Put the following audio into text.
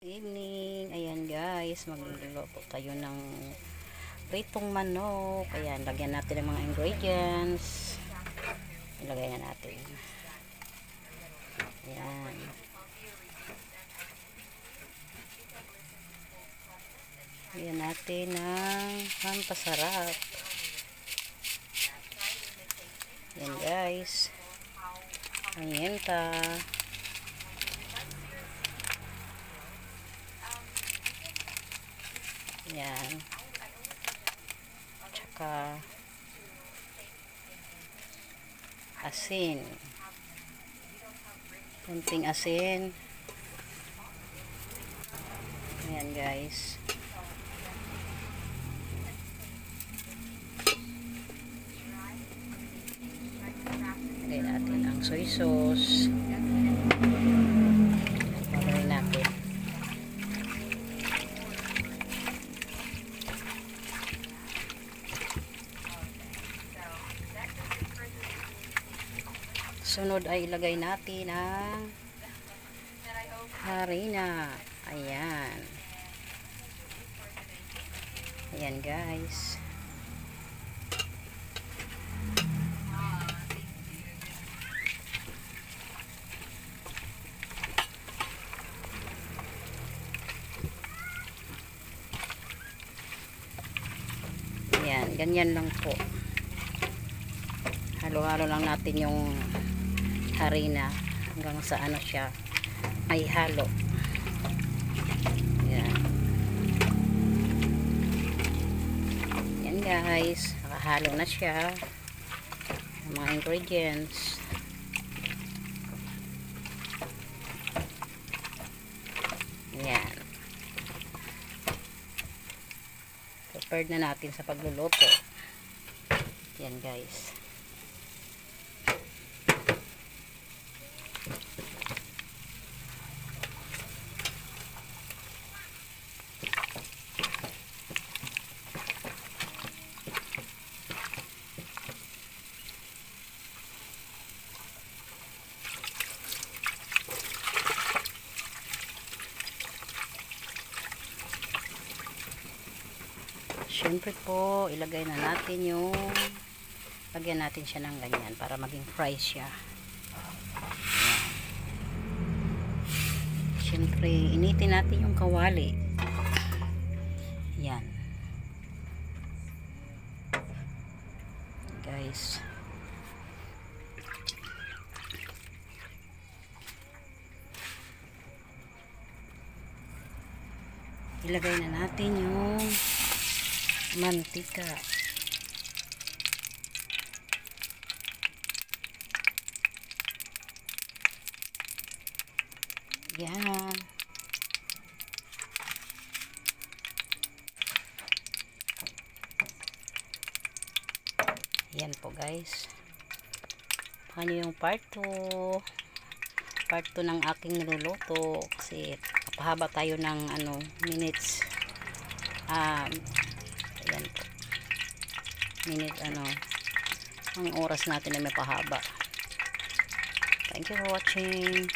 evening. Ayan guys, magluluto tayo ng pritong manok. Ayan, lagyan natin ng mga ingredients. Ilagay na natin. Ayan. Lagyan natin ng pampasarap. Ayan guys. Pimienta. Yan. Tsaka asin. Kunting asin. Ayan guys. Lagay natin ang soy sauce. Lagay natin. Sunod ay ilagay natin ang harina. Ayan. Ayan guys. Ayan, ganyan lang po. Halo-halo lang natin yung harina hanggang sa ano siya may halo. Ayan. Ayan guys, nakahalo na siya ang mga ingredients. Ayan. Prepared na natin sa pagluluto. Ayan guys. Siyempre po, ilagay na natin yung lagyan natin siya ng ganyan para maging fry siya. Ayan. Siyempre, initin natin yung kawali. Ayan. Guys. Ilagay na natin yung mantika. Yan. Yan po guys. Paano yung part 2? Part 2 ng aking niluluto kasi kapahaba tayo ng minutes. Ayan po. Ang oras natin ay mapahaba. Thank you for watching.